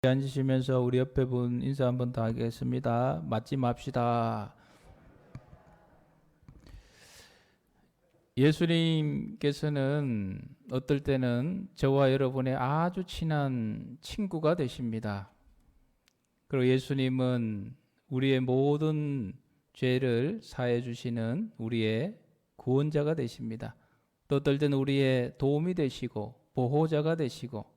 앉으시면서 우리 옆에 분 인사 한번 더 하겠습니다. 맞지 맙시다. 예수님께서는 어떨 때는 저와 여러분의 아주 친한 친구가 되십니다. 그리고 예수님은 우리의 모든 죄를 사해 주시는 우리의 구원자가 되십니다. 또 어떨 때는 우리의 도움이 되시고 보호자가 되시고,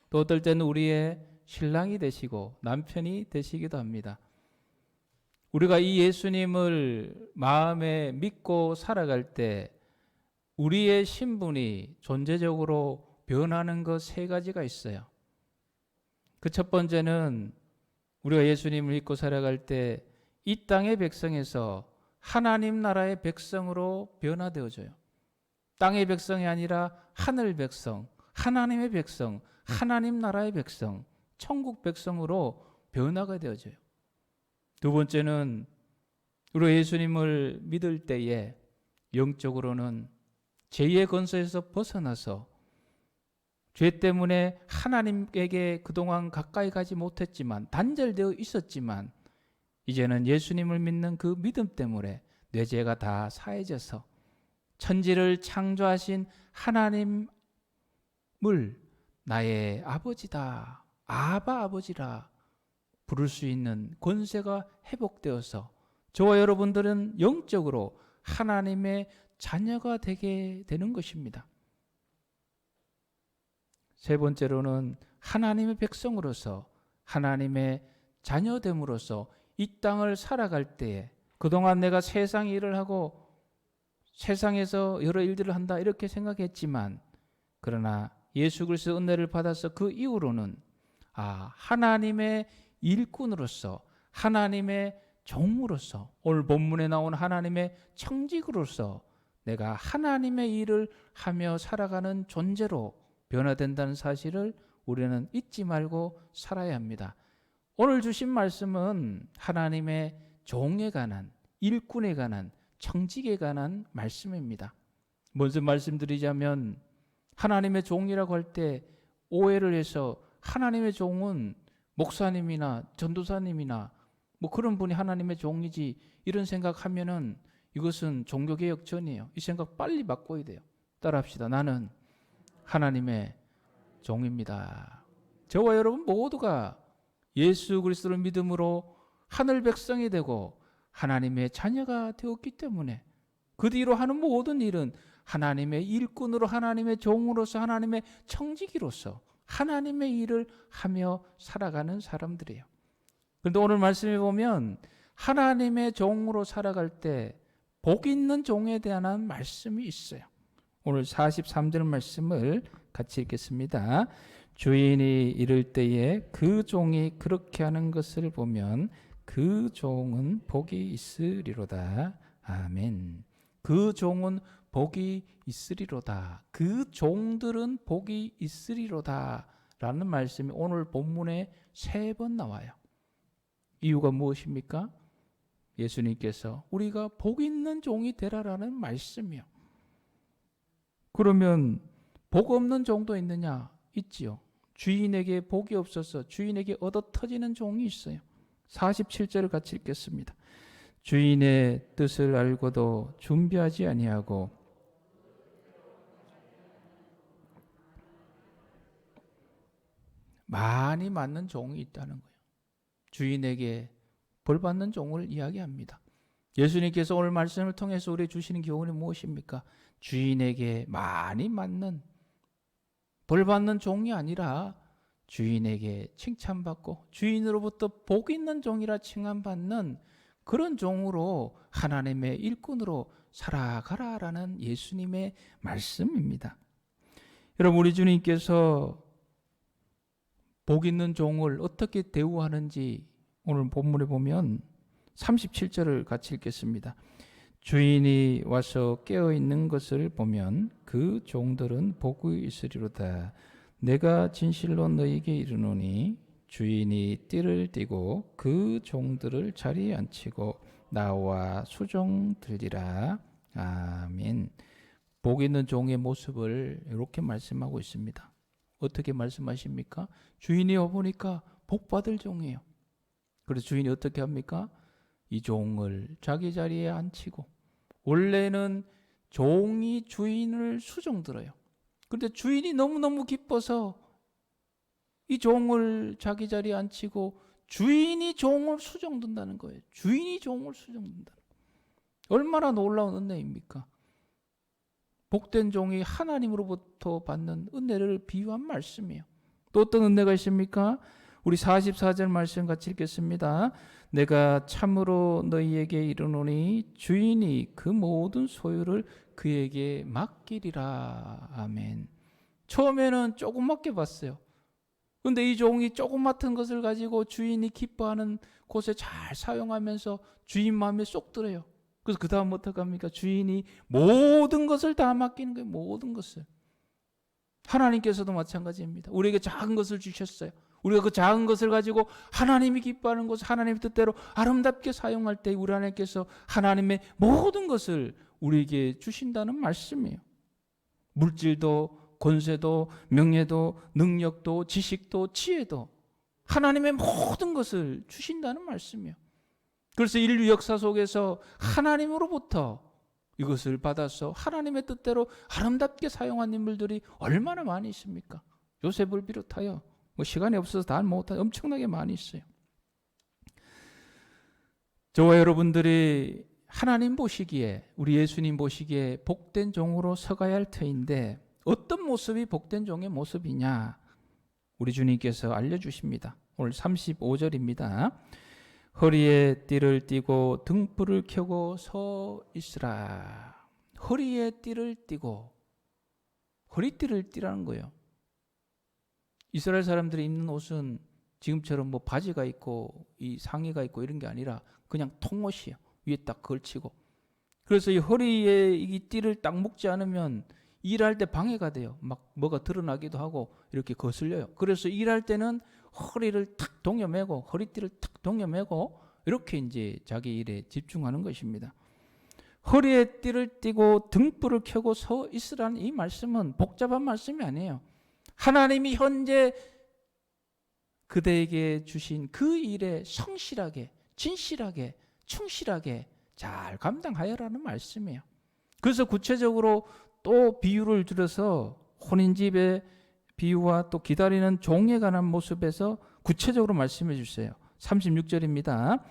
또 어떨 때는 우리의 신랑이 되시고 남편이 되시기도 합니다. 우리가 이 예수님을 마음에 믿고 살아갈 때 우리의 신분이 존재적으로 변하는 것 세 가지가 있어요. 그 첫 번째는 우리가 예수님을 믿고 살아갈 때 이 땅의 백성에서 하나님 나라의 백성으로 변화되어져요. 땅의 백성이 아니라 하늘 백성, 하나님의 백성, 하나님 나라의 백성, 천국 백성으로 변화가 되어져요. 두 번째는 우리가 예수님을 믿을 때에 영적으로는 죄의 권세에서 벗어나서 죄 때문에 하나님에게 그동안 가까이 가지 못했지만, 단절되어 있었지만, 이제는 예수님을 믿는 그 믿음 때문에 내 죄가 다 사해져서 천지를 창조하신 하나님을 나의 아버지다, 아바 아버지라 부를 수 있는 권세가 회복되어서 저와 여러분들은 영적으로 하나님의 자녀가 되게 되는 것입니다. 세 번째로는 하나님의 백성으로서, 하나님의 자녀됨으로써 이 땅을 살아갈 때에 그동안 내가 세상 일을 하고 세상에서 여러 일들을 한다 이렇게 생각했지만, 그러나 예수 그리스도 은혜를 받아서 그 이후로는 하나님의 일꾼으로서, 하나님의 종으로서, 오늘 본문에 나온 하나님의 청직으로서 내가 하나님의 일을 하며 살아가는 존재로 변화된다는 사실을 우리는 잊지 말고 살아야 합니다. 오늘 주신 말씀은 하나님의 종에 관한, 일꾼에 관한, 청직에 관한 말씀입니다. 먼저 말씀드리자면, 하나님의 종이라고 할 때 오해를 해서 하나님의 종은 목사님이나 전도사님이나 뭐 그런 분이 하나님의 종이지 이런 생각하면은 이것은 종교개혁 전이에요. 이 생각 빨리 바꿔야 돼요. 따라합시다. 나는 하나님의 종입니다. 저와 여러분 모두가 예수 그리스도를 믿음으로 하늘 백성이 되고 하나님의 자녀가 되었기 때문에 그 뒤로 하는 모든 일은 하나님의 일꾼으로, 하나님의 종으로서, 하나님의 청지기로서 하나님의 일을 하며 살아가는 사람들이에요. 그런데 오늘 말씀에 보면 하나님의 종으로 살아갈 때 복 있는 종에 대한 말씀이 있어요. 오늘 43절 말씀을 같이 읽겠습니다. 주인이 이를 때에 그 종이 그렇게 하는 것을 보면 그 종은 복이 있으리로다. 아멘. 그 종은 복이 있으리로다. 그 종들은 복이 있으리로다 라는 말씀이 오늘 본문에 3번 나와요. 이유가 무엇입니까? 예수님께서 우리가 복 있는 종이 되라라는 말씀이요. 그러면 복 없는 종도 있느냐? 있지요. 주인에게 복이 없어서 주인에게 얻어터지는 종이 있어요. 47절을 같이 읽겠습니다. 주인의 뜻을 알고도 준비하지 아니하고 많이 맞는 종이 있다는 거예요. 주인에게 벌받는 종을 이야기합니다. 예수님께서 오늘 말씀을 통해서 우리에게 주시는 교훈이 무엇입니까? 주인에게 많이 맞는 벌받는 종이 아니라 주인에게 칭찬받고 주인으로부터 복 있는 종이라 칭함받는 그런 종으로 하나님의 일꾼으로 살아가라라는 예수님의 말씀입니다. 여러분, 우리 주님께서 복 있는 종을 어떻게 대우하는지 오늘 본문에 보면 37절을 같이 읽겠습니다. 주인이 와서 깨어있는 것을 보면 그 종들은 복이 있으리로다. 내가 진실로 너희에게 이르노니 주인이 띠를 띠고 그 종들을 자리에 앉히고 나와 수종들리라. 아멘. 복 있는 종의 모습을 이렇게 말씀하고 있습니다. 어떻게 말씀하십니까? 주인이 와보니까 복받을 종이에요. 그래서 주인이 어떻게 합니까? 이 종을 자기 자리에 앉히고, 원래는 종이 주인을 수종들어요. 그런데 주인이 너무너무 기뻐서 이 종을 자기 자리에 앉히고 주인이 종을 수종든다는 거예요. 주인이 종을 수종든다. 얼마나 놀라운 은혜입니까? 복된 종이 하나님으로부터 받는 은혜를 비유한 말씀이에요. 또 어떤 은혜가 있습니까? 우리 44절 말씀 같이 읽겠습니다. 내가 참으로 너희에게 이르노니 주인이 그 모든 소유를 그에게 맡기리라. 아멘. 처음에는 조그맣게 봤어요. 그런데 이 종이 조그맣은 것을 가지고 주인이 기뻐하는 곳에 잘 사용하면서 주인 마음에 쏙 들어요. 그래서 그 다음 어떻게 합니까? 주인이 모든 것을 다 맡기는 거예요. 모든 것을. 하나님께서도 마찬가지입니다. 우리에게 작은 것을 주셨어요. 우리가 그 작은 것을 가지고 하나님이 기뻐하는 것을 하나님의 뜻대로 아름답게 사용할 때 우리 하나님께서 하나님의 모든 것을 우리에게 주신다는 말씀이에요. 물질도 권세도 명예도 능력도 지식도 지혜도 하나님의 모든 것을 주신다는 말씀이에요. 그래서 인류 역사 속에서 하나님으로부터 이것을 받아서 하나님의 뜻대로 아름답게 사용한 인물들이 얼마나 많이 있습니까? 요셉을 비롯하여 시간이 없어서 다 못한 엄청나게 많이 있어요. 저와 여러분들이 하나님 보시기에, 우리 예수님 보시기에 복된 종으로 서가야 할 터인데 어떤 모습이 복된 종의 모습이냐? 우리 주님께서 알려주십니다. 오늘 35절입니다. 허리에 띠를 띠고 등불을 켜고 서 있으라. 허리에 띠를 띠고, 허리띠를 띠라는 거예요. 이스라엘 사람들이 입는 옷은 지금처럼 뭐 바지가 있고 이 상의가 있고 이런 게 아니라 그냥 통옷이에요. 위에 딱 걸치고. 그래서 이 허리에 이 띠를 딱 묶지 않으면 일할 때 방해가 돼요. 막 뭐가 드러나기도 하고 이렇게 거슬려요. 그래서 일할 때는 허리를 탁 동여매고 허리띠를 탁 동여매고 이렇게 이제 자기 일에 집중하는 것입니다. 허리에 띠를 띠고 등불을 켜고 서 있으라는 이 말씀은 복잡한 말씀이 아니에요. 하나님이 현재 그대에게 주신 그 일에 성실하게, 진실하게, 충실하게 잘 감당하여라는 말씀이에요. 그래서 구체적으로 또 비유를 들어서 혼인집의 비유와 또 기다리는 종에 관한 모습에서 구체적으로 말씀해 주세요. 36절입니다.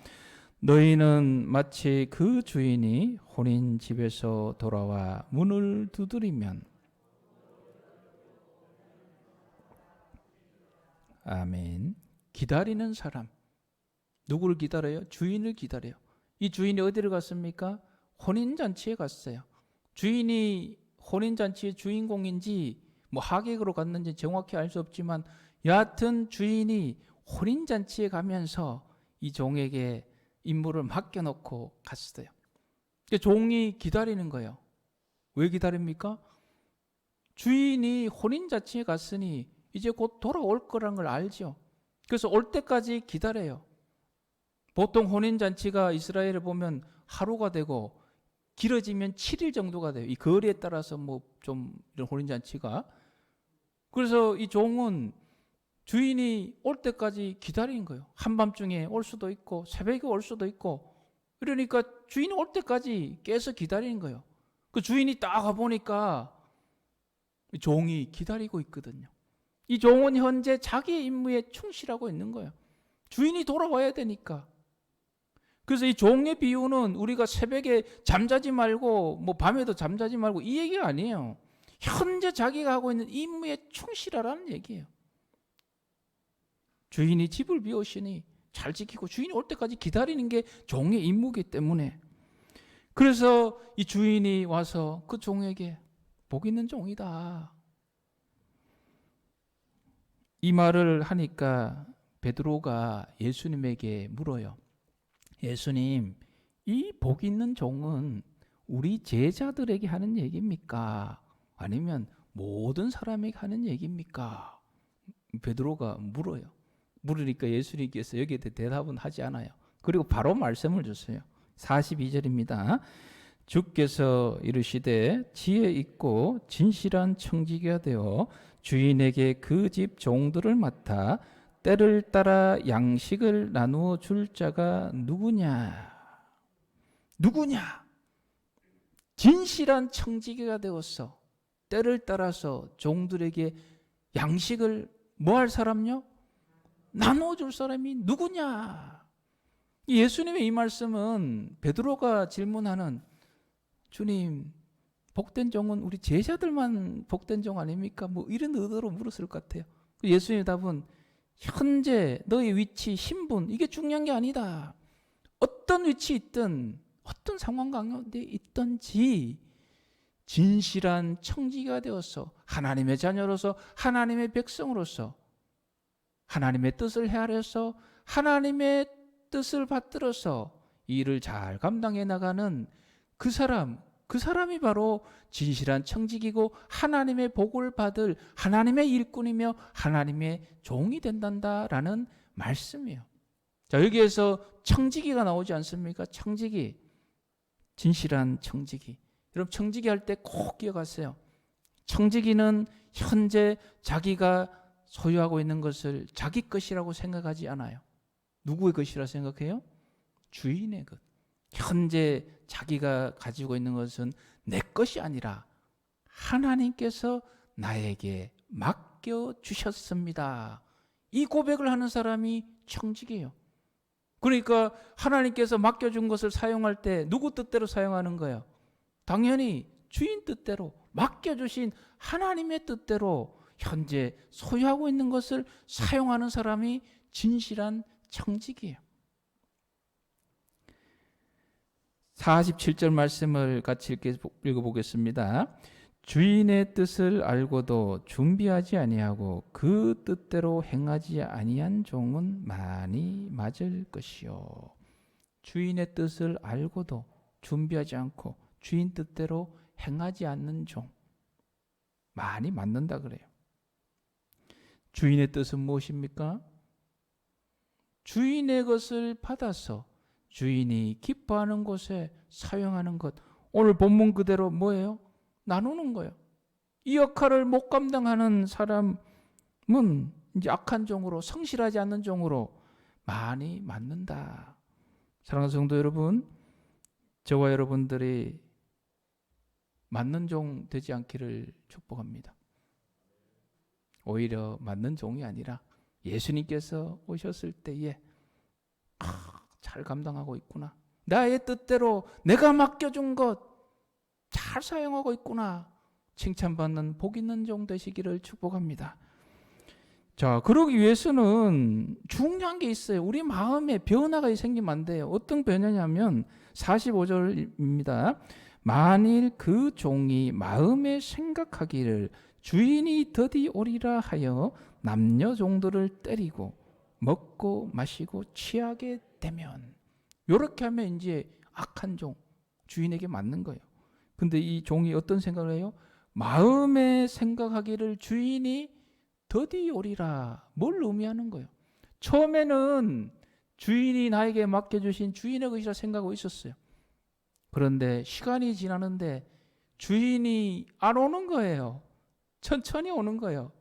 너희는 마치 그 주인이 혼인집에서 돌아와 문을 두드리면, 아멘. 기다리는 사람. 누구를 기다려요? 주인을 기다려요. 이 주인이 어디를 갔습니까? 혼인잔치에 갔어요. 주인이 혼인잔치의 주인공인지 뭐 하객으로 갔는지 정확히 알 수 없지만 여하튼 주인이 혼인잔치에 가면서 이 종에게 임무를 맡겨놓고 갔어요. 종이 기다리는 거예요. 왜 기다립니까? 주인이 혼인잔치에 갔으니 이제 곧 돌아올 거라는 걸 알죠. 그래서 올 때까지 기다려요. 보통 혼인잔치가 이스라엘에 보면 하루가 되고 길어지면 7일 정도가 돼요. 이 거리에 따라서 뭐 좀 이런 혼인잔치가. 그래서 이 종은 주인이 올 때까지 기다린 거예요. 한밤중에 올 수도 있고 새벽에 올 수도 있고, 이러니까 주인이 올 때까지 깨서 기다리는 거예요. 그 주인이 딱 가보니까 종이 기다리고 있거든요. 이 종은 현재 자기의 임무에 충실하고 있는 거예요. 주인이 돌아와야 되니까. 그래서 이 종의 비유는 우리가 새벽에 잠자지 말고 뭐 밤에도 잠자지 말고 이 얘기가 아니에요. 현재 자기가 하고 있는 임무에 충실하라는 얘기예요. 주인이 집을 비우시니 잘 지키고 주인이 올 때까지 기다리는 게 종의 임무이기 때문에, 그래서 이 주인이 와서 그 종에게 복 있는 종이다, 이 말을 하니까 베드로가 예수님에게 물어요. 예수님, 이 복 있는 종은 우리 제자들에게 하는 얘기입니까? 아니면 모든 사람에게 하는 얘기입니까? 베드로가 물어요. 물으니까 예수님께서 여기에 대답은 하지 않아요. 그리고 바로 말씀을 줬어요. 42절입니다. 주께서 이르시되 지혜 있고 진실한 청지기가 되어 주인에게 그 집 종들을 맡아 때를 따라 양식을 나누어 줄 자가 누구냐? 누구냐? 진실한 청지기가 되었어. 때를 따라서 종들에게 양식을 뭐 할 사람요? 나누어 줄 사람이 누구냐? 예수님의 이 말씀은 베드로가 질문하는, 주님, 복된 종은 우리 제자들만 복된 종 아닙니까? 뭐 이런 의도로 물었을 것 같아요. 예수님의 답은, 현재 너의 위치, 신분, 이게 중요한 게 아니다. 어떤 위치 있든 어떤 상황 가운데 있든지 진실한 청지기가 되어서 하나님의 자녀로서, 하나님의 백성으로서 하나님의 뜻을 헤아려서 하나님의 뜻을 받들어서 일을 잘 감당해 나가는 그 사람이 바로 진실한 청지기고 하나님의 복을 받을 하나님의 일꾼이며 하나님의 종이 된단다라는 말씀이에요. 자, 여기에서 청지기가 나오지 않습니까? 청지기, 진실한 청지기. 여러분, 청지기 할 때 꼭 기억하세요. 청지기는 현재 자기가 소유하고 있는 것을 자기 것이라고 생각하지 않아요. 누구의 것이라 생각해요? 주인의 것. 현재 자기가 가지고 있는 것은 내 것이 아니라 하나님께서 나에게 맡겨주셨습니다. 이 고백을 하는 사람이 청지기예요. 그러니까 하나님께서 맡겨준 것을 사용할 때 누구 뜻대로 사용하는 거예요? 당연히 주인 뜻대로, 맡겨주신 하나님의 뜻대로 현재 소유하고 있는 것을 사용하는 사람이 진실한 청지기예요. 47절 말씀을 같이 읽어보겠습니다. 주인의 뜻을 알고도 준비하지 아니하고 그 뜻대로 행하지 아니한 종은 많이 맞을 것이요. 주인의 뜻을 알고도 준비하지 않고 주인 뜻대로 행하지 않는 종, 많이 맞는다 그래요. 주인의 뜻은 무엇입니까? 주인의 것을 받아서 주인이 기뻐하는 곳에 사용하는 것. 오늘 본문 그대로 뭐예요? 나누는 거예요. 이 역할을 못 감당하는 사람은 이제 악한 종으로, 성실하지 않는 종으로 많이 맞는다. 사랑하는 성도 여러분, 저와 여러분들이 맞는 종 되지 않기를 축복합니다. 오히려 맞는 종이 아니라 예수님께서 오셨을 때에 잘 감당하고 있구나. 나의 뜻대로 내가 맡겨준 것 잘 사용하고 있구나. 칭찬받는 복 있는 종 되시기를 축복합니다. 자, 그러기 위해서는 중요한 게 있어요. 우리 마음에 변화가 생기면 안 돼요. 어떤 변화냐면 45절입니다. 만일 그 종이 마음에 생각하기를 주인이 더디 오리라 하여 남녀 종들을 때리고 먹고 마시고 취하게 되면, 이렇게 하면 이제 악한 종, 주인에게 맞는 거예요. 근데 이 종이 어떤 생각을 해요? 마음에 생각하기를 주인이 더디 오리라. 뭘 의미하는 거예요? 처음에는 주인이 나에게 맡겨주신 주인의 것이라 생각하고 있었어요. 그런데 시간이 지나는데 주인이 안 오는 거예요. 천천히 오는 거예요.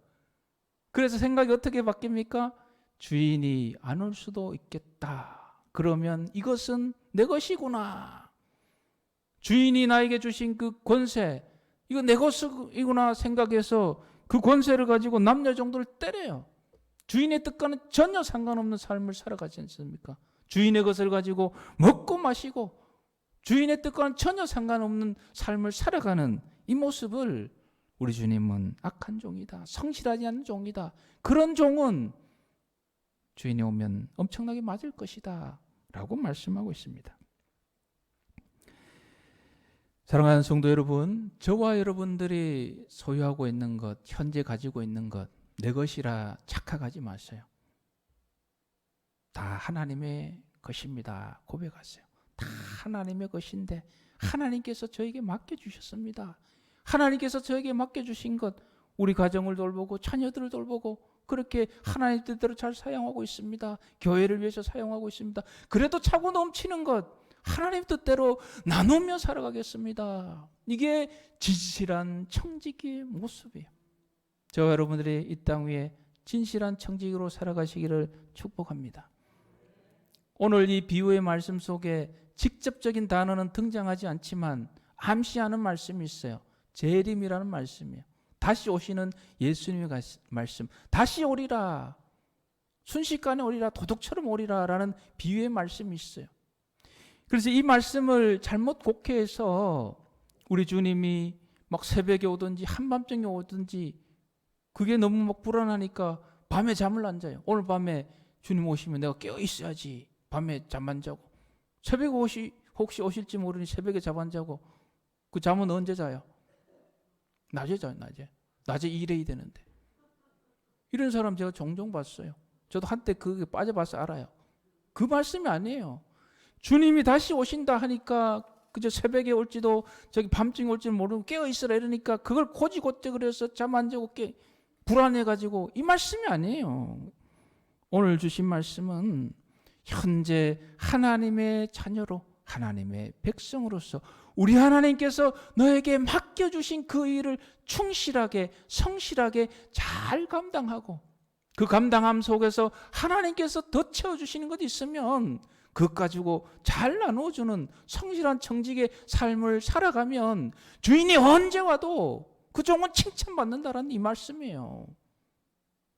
그래서 생각이 어떻게 바뀝니까? 주인이 안 올 수도 있겠다. 그러면 이것은 내 것이구나. 주인이 나에게 주신 그 권세, 이거 내 것이구나 생각해서 그 권세를 가지고 남녀 종들을 때려요. 주인의 뜻과는 전혀 상관없는 삶을 살아가지 않습니까? 주인의 것을 가지고 먹고 마시고 주인의 뜻과는 전혀 상관없는 삶을 살아가는 이 모습을 우리 주님은 악한 종이다, 성실하지 않는 종이다, 그런 종은 주인이 오면 엄청나게 맞을 것이다 라고 말씀하고 있습니다. 사랑하는 성도 여러분, 저와 여러분들이 소유하고 있는 것, 현재 가지고 있는 것, 내 것이라 착각하지 마세요. 다 하나님의 것입니다. 고백하세요. 다 하나님의 것인데 하나님께서 저에게 맡겨주셨습니다. 하나님께서 저에게 맡겨주신 것, 우리 가정을 돌보고 자녀들을 돌보고 그렇게 하나님 뜻대로 잘 사용하고 있습니다. 교회를 위해서 사용하고 있습니다. 그래도 차고 넘치는 것 하나님 뜻대로 나누며 살아가겠습니다. 이게 진실한 청지기의 모습이에요. 저와 여러분들이 이 땅 위에 진실한 청지기로 살아가시기를 축복합니다. 오늘 이 비유의 말씀 속에 직접적인 단어는 등장하지 않지만 암시하는 말씀이 있어요. 재림이라는 말씀이에요. 다시 오시는 예수님의 말씀. 다시 오리라. 순식간에 오리라. 도둑처럼 오리라. 라는 비유의 말씀이 있어요. 그래서 이 말씀을 잘못 곡해해서 우리 주님이 막 새벽에 오든지 한밤중에 오든지 그게 너무 막 불안하니까 밤에 잠을 안 자요. 오늘 밤에 주님 오시면 내가 깨어 있어야지. 밤에 잠 안 자고. 새벽에 혹시 오실지 모르니 새벽에 잠 안 자고. 그 잠은 언제 자요? 낮에 자요. 낮에 일해야 되는데. 이런 사람 제가 종종 봤어요. 저도 한때 그게 빠져봐서 알아요. 그 말씀이 아니에요. 주님이 다시 오신다 하니까 그저 새벽에 올지도 저기 밤중에 올지도 모르고 깨어 있으라 이러니까 그걸 고지고대 그래서 잠 안 자고 불안해가지고 이 말씀이 아니에요. 오늘 주신 말씀은 현재 하나님의 자녀로 하나님의 백성으로서 우리 하나님께서 너에게 맡겨주신 그 일을 충실하게 성실하게 잘 감당하고 그 감당함 속에서 하나님께서 더 채워주시는 것 있으면 그것 가지고 잘 나누어주는 성실한 청직의 삶을 살아가면 주인이 언제 와도 그 종은 칭찬받는다라는 이 말씀이에요.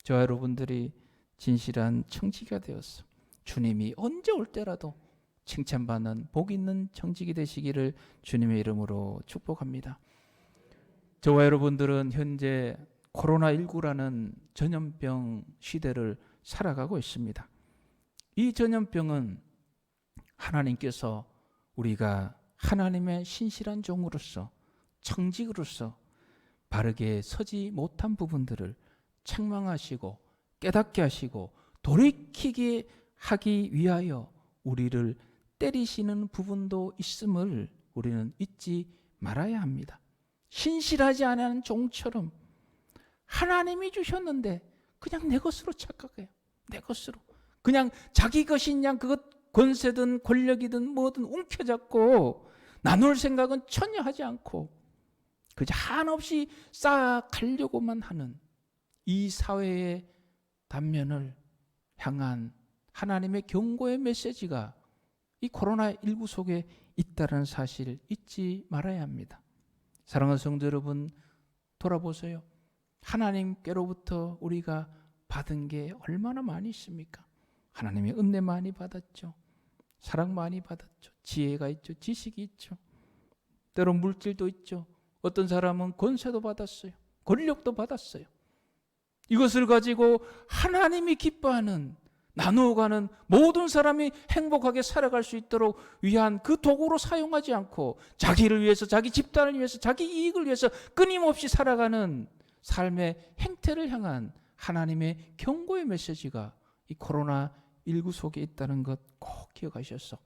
저와 여러분들이 진실한 청지기가 되어서 주님이 언제 올 때라도 칭찬받는 복 있는 청지기 되시기를 주님의 이름으로 축복합니다. 저와 여러분들은 현재 코로나19라는 전염병 시대를 살아가고 있습니다. 이 전염병은 하나님께서 우리가 하나님의 신실한 종으로서 청직으로서 바르게 서지 못한 부분들을 책망하시고 깨닫게 하시고 돌이키게 하기 위하여 우리를 때리시는 부분도 있음을 우리는 잊지 말아야 합니다. 신실하지 않은 종처럼 하나님이 주셨는데 그냥 내 것으로 착각해요. 내 것으로. 그냥 자기 것인 양 그것 권세든 권력이든 뭐든 움켜잡고 나눌 생각은 전혀 하지 않고 그저 한없이 쌓아가려고만 하는 이 사회의 단면을 향한 하나님의 경고의 메시지가 이 코로나19 속에 있다는 사실을 잊지 말아야 합니다. 사랑하는 성도 여러분, 돌아보세요. 하나님께로부터 우리가 받은 게 얼마나 많이 있습니까? 하나님의 은혜 많이 받았죠. 사랑 많이 받았죠. 지혜가 있죠. 지식이 있죠. 때론 물질도 있죠. 어떤 사람은 권세도 받았어요. 권력도 받았어요. 이것을 가지고 하나님이 기뻐하는 나누어가는 모든 사람이 행복하게 살아갈 수 있도록 위한 그 도구로 사용하지 않고 자기를 위해서 자기 집단을 위해서 자기 이익을 위해서 끊임없이 살아가는 삶의 행태를 향한 하나님의 경고의 메시지가 이 코로나19 속에 있다는 것 꼭 기억하셔서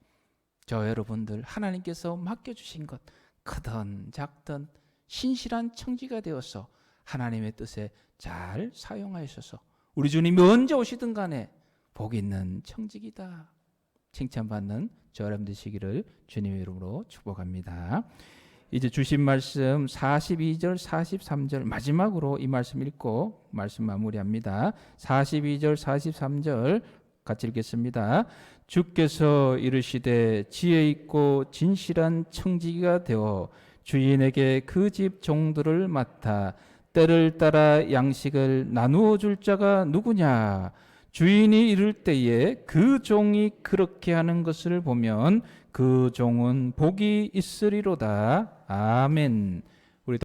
저 여러분들 하나님께서 맡겨주신 것 크든 작든 신실한 청지가 되어서 하나님의 뜻에 잘 사용하셔서 우리 주님이 언제 오시든 간에 복 있는 청지기다 칭찬받는 저 여러분 되시기를 주님의 이름으로 축복합니다. 이제 주신 말씀 42절 43절 마지막으로 이 말씀 읽고 말씀 마무리합니다. 42절 43절 같이 읽겠습니다. 주께서 이르시되 지혜 있고 진실한 청지기가 되어 주인에게 그 집 종들을 맡아 때를 따라 양식을 나누어 줄 자가 누구냐? 주인이 이를 때에 그 종이 그렇게 하는 것을 보면 그 종은 복이 있으리로다. 아멘.